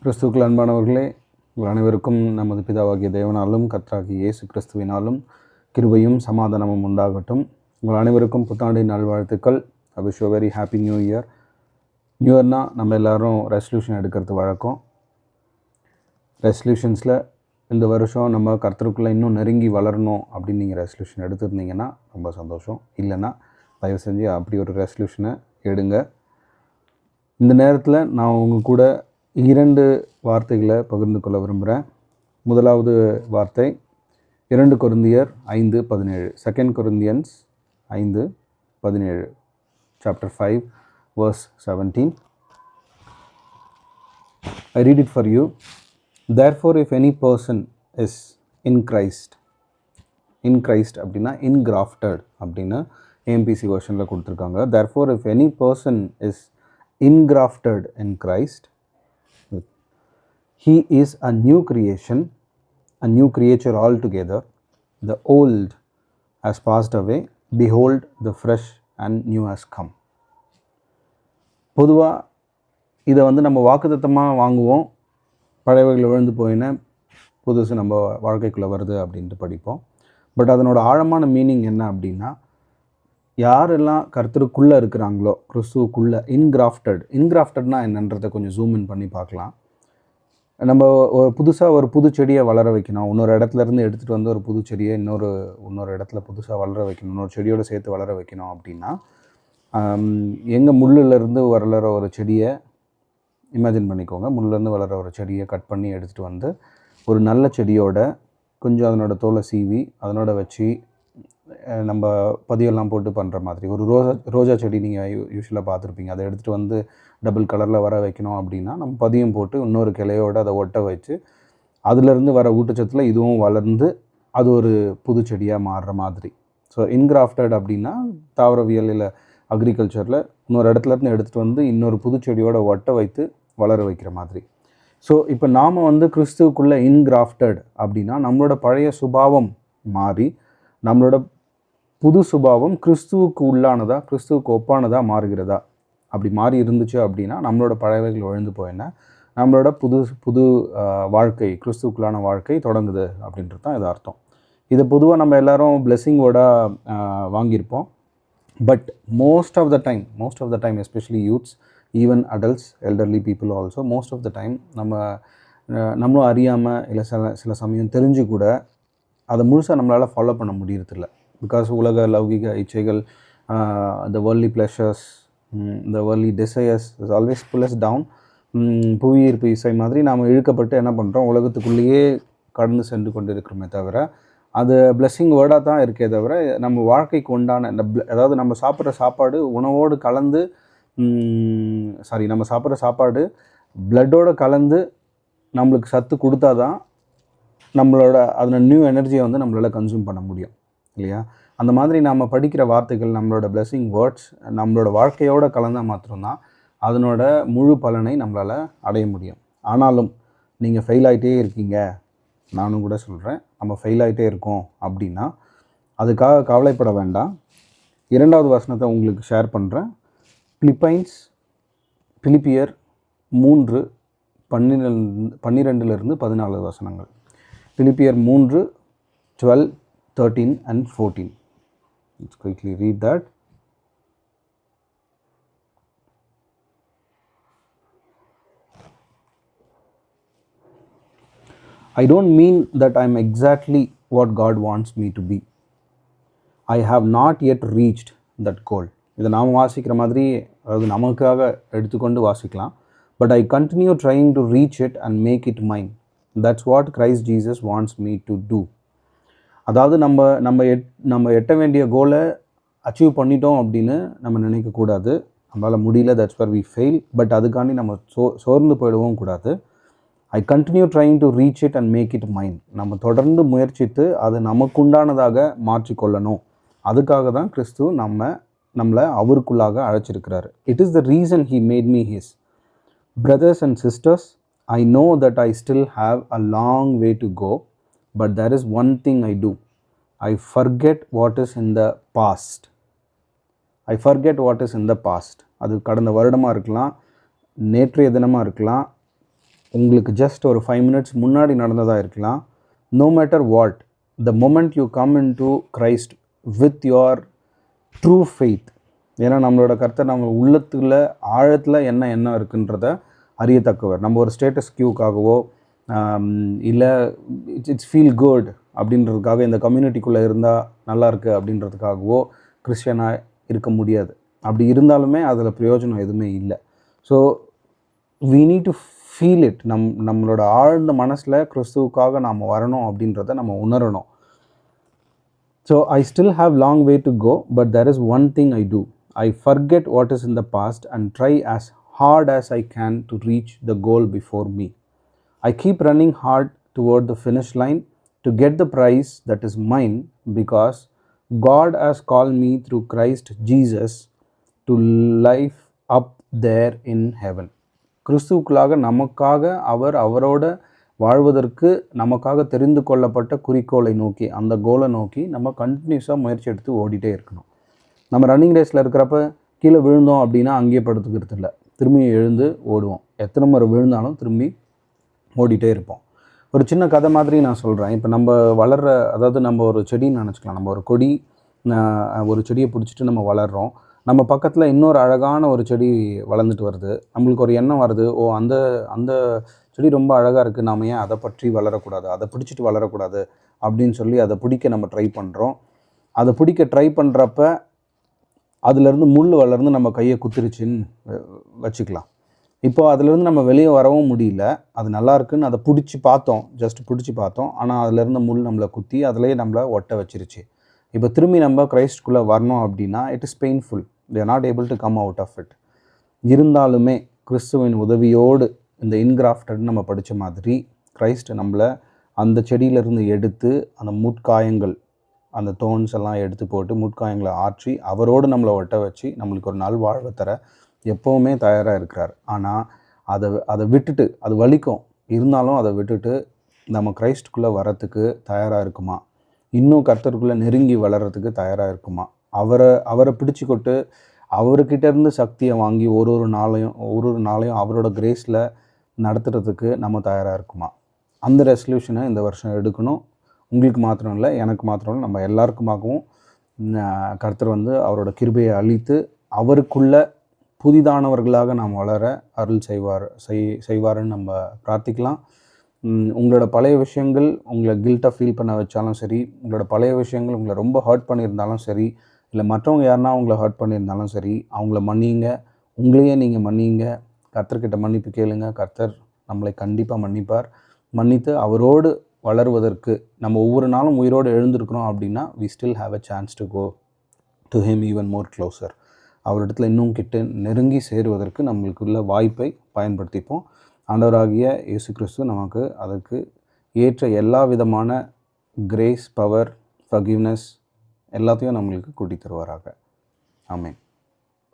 கிறிஸ்துவுக்குள் அன்பானவர்களே, உங்கள் அனைவருக்கும் நமது பிதாவாகிய தேவனாலும் கர்த்தராகிய இயேசு கிறிஸ்துவினாலும் கிருபையும் சமாதானமும் உண்டாகட்டும். உங்கள் அனைவருக்கும் புத்தாண்டின் நல்வாழ்த்துக்கள். I wish you very happy new year. New இயர்னால் நம்ம எல்லோரும் ரெசல்யூஷன் எடுக்கிறது வழக்கம். ரெசல்யூஷன்ஸில் இந்த வருஷம் நம்ம கர்த்தருக்குள்ளே இன்னும் நெருங்கி வளரணும் அப்படின்னு நீங்கள் ரெசல்யூஷன் எடுத்துருந்தீங்கன்னா ரொம்ப சந்தோஷம். இல்லைன்னா தயவு செஞ்சு அப்படி ஒரு ரெசல்யூஷனை எடுங்க. இந்த நேரத்தில் நான் உங்கள் கூட 2 வார்த்தைகளை பகிர்ந்து கொள்ள விரும்புகிறேன். முதலாவது வார்த்தை 2 கொரிந்தியர் 5:17, 2 Corinthians 5:17, chapter 5 verse 17. I read it for you. Therefore, if any person is in Christ அப்படின்னா ingrafted அப்படின்னு AMPC வெர்ஷனில் கொடுத்துருக்காங்க. Therefore, if any person is ingrafted in Christ, he is a new creation, a new creature altogether. The old has passed away. Behold, the fresh and new has come. பொதுவாக இதை நம்ம வாக்குத்தத்தமாக வாங்குவோம். பழையவைகள் விழுந்து போயின, புதுசு நம்ம வாழ்க்கைக்குள்ளே வருது அப்படின்ட்டு படிப்போம். பட் அதனோட ஆழமான மீனிங் என்ன அப்படின்னா, யாரெல்லாம் கர்த்தருக்குள்ளே இருக்கிறாங்களோ, கிறிஸ்துவுக்குள்ளே இன்கிராஃப்டட்னா என்னன்றதை கொஞ்சம் ஜூம் இன் பண்ணி பார்க்கலாம். நம்ம புதுசாக ஒரு புது செடியை வளர வைக்கணும். இன்னொரு இடத்துலேருந்து எடுத்துகிட்டு வந்து ஒரு புது செடியை இன்னொரு இடத்துல புதுசாக வளர வைக்கணும், இன்னொரு செடியோடு சேர்த்து வளர வைக்கணும் அப்படின்னா, எங்கள் முள்ளிலேருந்து வளர ஒரு செடியை இமேஜின் பண்ணிக்கோங்க. முள்ளிலேருந்து வளர ஒரு செடியை கட் பண்ணி எடுத்துகிட்டு வந்து ஒரு நல்ல செடியோட கொஞ்சம் அதனோட தோலை சீவி அதனோட வச்சு நம்ம பதியெல்லாம் போட்டு பண்ணுற மாதிரி ஒரு ரோஜா செடி நீங்கள் யூஸ்வலாக பார்த்துருப்பீங்க. அதை எடுத்துகிட்டு வந்து டபுள் கலரில் வர வைக்கணும் அப்படின்னா நம்ம பதியம் போட்டு இன்னொரு கிளையோடு அதை ஒட்ட வச்சு அதுலேருந்து வர ஊட்டச்சத்தில் இதுவும் வளர்ந்து அது ஒரு புது செடியாக மாறுற மாதிரி. ஸோ இன்கிராஃப்டட் அப்படின்னா தாவரவியல் இல்லை அக்ரிகல்ச்சரில் இன்னொரு இடத்துலேருந்து எடுத்துகிட்டு வந்து இன்னொரு புது செடியோடு ஒட்ட வைத்து வளர வைக்கிற மாதிரி. ஸோ இப்போ நாம் கிறிஸ்துவுக்குள்ளே இன்கிராஃப்டட் அப்படின்னா நம்மளோட பழைய சுபாவம் மாறி நம்மளோட புது சுபாவம் கிறிஸ்துவுக்கு உள்ளானதா, கிறிஸ்துவுக்கு ஒப்பானதாக மாறுகிறதா. அப்படி மாறி இருந்துச்சு அப்படின்னா நம்மளோட பழையவைகள் ஒழிந்து போயின, நம்மளோட புது வாழ்க்கை, கிறிஸ்துவுக்குள்ளான வாழ்க்கை தொடங்குது அப்படின்றது தான் இது அர்த்தம். இதை பொதுவாக நம்ம எல்லோரும் பிளெஸ்ஸிங்கோடாக வாங்கியிருப்போம். But most of the time especially youths, even adults, elderly people also, most of the time நம்மளும் அறியாமல் இல்லை சில சமயம் தெரிஞ்சு கூட அதை முழுசாக நம்மளால் ஃபாலோ பண்ண முடியறதில்ல. பிகாஸ் உலக லௌகிக இச்சைகள், the worldly pleasures, the worldly desires is always pull us down. புவியீர்ப்பு இசை மாதிரி நாம் இழுக்கப்பட்டு என்ன பண்ணுறோம், உலகத்துக்குள்ளேயே கடந்து சென்று கொண்டு இருக்கிறோமே தவிர அது பிளெஸ்ஸிங் வேர்டாக தான் இருக்கே தவிர நம்ம வாழ்க்கைக்கு உண்டான அதாவது நம்ம சாப்பிட்ற சாப்பாடு உணவோடு கலந்து நம்ம சாப்பிட்ற சாப்பாடு பிளட்டோடு கலந்து நம்மளுக்கு சத்து கொடுத்தா தான் நம்மளோட அதில் நியூ எனர்ஜியை நம்மளால் கன்சியூம் பண்ண முடியும் இல்லையா? அந்த மாதிரி நாம் படிக்கிற வார்த்தைகள், நம்மளோட பிளெஸ்ஸிங் வேர்ட்ஸ் நம்மளோட வாழ்க்கையோடு கலந்தால் மாத்திரம்தான் அதனோட முழு பலனை நம்மளால் அடைய முடியும். ஆனாலும் நீங்கள் ஃபெயில் ஆகிட்டே இருக்கீங்க, நானும் கூட சொல்கிறேன், நம்ம ஃபெயில் ஆகிட்டே இருக்கோம் அப்படின்னா அதுக்காக கவலைப்பட வேண்டாம். 2வது வசனத்தை உங்களுக்கு ஷேர் பண்ணுறேன். பிலிப்பியர் 3:12-14 வசனங்கள். பிலிப்பியர் 3:12, 13 and 14. Let's quickly read that. I don't mean that I am exactly what God wants me to be. I have not yet reached that goal. இதை நாம் வாசிக்கிற மாதிரி, அதாவது நமக்காக எடுத்துக்கொண்டு வாசிக்கலாம். But I continue trying to reach it and make it mine. That's what Christ Jesus wants me to do. அதாவது நம்ம எட்ட வேண்டிய கோலை அச்சீவ் பண்ணிட்டோம் அப்படின்னு நம்ம நினைக்கக்கூடாது. நம்மளால் முடியல, that's where we fail. But அதுக்காண்டி நம்ம சோர்ந்து போயிடவும் கூடாது. I continue trying to reach it and make it mind. நம்ம தொடர்ந்து முயற்சித்து அதை நமக்குண்டானதாக மாற்றிக்கொள்ளணும். அதுக்காக தான் கிறிஸ்து நம்மளை அவருக்குள்ளாக அழைச்சிருக்கிறாரு. It is the reason he made me his. Brothers and sisters, I know that I still have a long way to go, but there is one thing I do. I forget what is in the past. அது கடந்த வருடமாக இருக்கலாம், நேற்றைய தினமாக இருக்கலாம், உங்களுக்கு just ஒரு 5 minutes முன்னாடி நடந்ததாக இருக்கலாம். No matter what, the moment you come in to Christ with your true faith, ஏன்னா நம்மளோட கர்த்தர் நம்ம உள்ளத்துல ஆழத்தில் என்ன இருக்குன்றத அறியத்தக்கவர். நம்ம ஒரு ஸ்டேட்டஸ் கியூக்காகவோ இல்லை இட்ஸ் ஃபீல் குட் அப்படின்றதுக்காக இந்த கம்யூனிட்டிக்குள்ளே இருந்தால் நல்லாயிருக்கு அப்படின்றதுக்காகவோ கிறிஸ்டியனாக இருக்க முடியாது. அப்படி இருந்தாலுமே அதில் பிரயோஜனம் எதுவுமே இல்லை. So we need to feel it. நம்மளோட ஆழ்ந்த மனசில் கிறிஸ்துவுக்காக நாம் வரணும் அப்படின்றத நம்ம உணரணும். So I still have long way to go, but there is one thing I do. I forget what is in the past and try as hard as I can to reach the goal before me. I keep running hard toward the finish line to get the prize that is mine, because God has called me through Christ Jesus to life up there in heaven. கிறிஸ்துவுக்குள்ளாக நமக்காக அவரோட வாழ்வதற்கு நமக்காக தெரிந்து கொள்ளப்பட்ட குறிக்கோளை நோக்கி, அந்த கோலை நோக்கி நம்ம கண்டினியூஸாக முயற்சி எடுத்து ஓடிட்டே இருக்கணும். நம்ம ரன்னிங் ரேஸில் இருக்கிறப்ப கீழே விழுந்தோம் அப்படின்னா அங்கேயே படுத்துக்கிறது இல்லை, திரும்பி எழுந்து ஓடுவோம். எத்தனை முறை விழுந்தாலும் திரும்பி ஓடிட்டே இருப்போம். ஒரு சின்ன கதை மாதிரி நான் சொல்கிறேன். இப்போ நம்ம வளர்கிற, அதாவது நம்ம ஒரு செடின்னு நினச்சிக்கலாம். நம்ம ஒரு செடியை பிடிச்சிட்டு நம்ம வளர்கிறோம். நம்ம பக்கத்தில் இன்னொரு அழகான ஒரு செடி வளர்ந்துட்டு வருது. நம்மளுக்கு ஒரு எண்ணம் வருது, ஓ அந்த செடி ரொம்ப அழகாக இருக்குது, நாம் ஏன் அதை பற்றி வளரக்கூடாது, அதை பிடிச்சிட்டு வளரக்கூடாது அப்படின்னு சொல்லி அதை பிடிக்க நம்ம ட்ரை பண்ணுறோம். அதை பிடிக்க ட்ரை பண்ணுறப்ப அதுலேருந்து முள் வளர்ந்து நம்ம கையை குத்திருச்சுன்னு வச்சுக்கலாம். இப்போ அதுலேருந்து நம்ம வெளியே வரவும் முடியல. அது நல்லா இருக்குன்னு அதை பிடிச்சி பார்த்தோம். ஆனால் அதுலேருந்து முள் நம்மளை குத்தி அதிலே நம்மளை ஒட்ட வச்சிருச்சு. இப்போ திரும்பி நம்ம கிரைஸ்டுக்குள்ளே வரணும் அப்படின்னா it is painful. they are not able to come out of it. இருந்தாலுமே கிறிஸ்துவின் உதவியோடு இந்த இன்கிராஃப்டட் நம்ம படித்த மாதிரி கிரைஸ்ட் நம்மளை அந்த செடியிலேருந்து எடுத்து அந்த முட்காயங்கள், அந்த தோன்ஸ் எல்லாம் எடுத்து போட்டு முட்காயங்களை ஆற்றி அவரோடு நம்மளை ஒட்ட வச்சு நம்மளுக்கு ஒரு நாள் வாழ்வை தர எப்போவுமே தயாராக இருக்கிறார். ஆனால் அதை விட்டுட்டு, அது வலிக்கும் இருந்தாலும் அதை விட்டுட்டு நம்ம கிரைஸ்டுக்குள்ளே வரத்துக்கு தயாராக இருக்குமா? இன்னும் கர்த்தருக்குள்ளே நெருங்கி வளர்கிறதுக்கு தயாராக இருக்குமா? அவரை பிடிச்சிக்கொட்டு அவர்கிட்டேருந்து சக்தியை வாங்கி ஒரு நாளையும் அவரோட கிரேஸில் நடத்துகிறதுக்கு நம்ம தயாராக இருக்குமா? அந்த ரெசல்யூஷனை இந்த வருஷம் எடுக்கணும். உங்களுக்கு மாத்திரம் இல்லை, எனக்கு மாத்திரம் இல்லை, நம்ம எல்லாருக்குமாகவும் கர்த்தர் அவரோட கிருபையை அளித்து அவருக்குள்ள புதிதானவர்களாக நாம் வளர அருள் செய்வாருன்னு நம்ம பிரார்த்திக்கலாம். உங்களோட பழைய விஷயங்கள் உங்களை கில்ட்டாக ஃபீல் பண்ண வச்சாலும் சரி, உங்களோட பழைய விஷயங்கள் உங்களை ரொம்ப ஹர்ட் பண்ணியிருந்தாலும் சரி, இல்லை மற்றவங்க யாருன்னா உங்களை ஹர்ட் பண்ணியிருந்தாலும் சரி, அவங்கள மன்னிங்க. உங்களையே நீங்கள் மன்னிங்க. கர்த்தர்கிட்ட மன்னிப்பு கேளுங்க. கர்த்தர் நம்மளை கண்டிப்பாக மன்னிப்பார். மன்னித்து அவரோடு வளருவதற்கு நம்ம ஒவ்வொரு நாளும் உயிரோடு எழுந்திருக்கிறோம் அப்படின்னா we still have a chance to go to him even more closer. அவரிடத்துல இன்னும் கிட்ட நெருங்கி சேருவதற்கு நம்மளுக்குள்ள வாய்ப்பை பயன்படுத்திப்போம். ஆண்டவராகிய இயேசு கிறிஸ்து நமக்கு அதற்கு ஏற்ற எல்லா விதமான கிரேஸ், பவர், ஃபர்கிவ்னஸ் எல்லாத்தையும் நம்மளுக்கு கூட்டி தருவாராக. ஆமென்.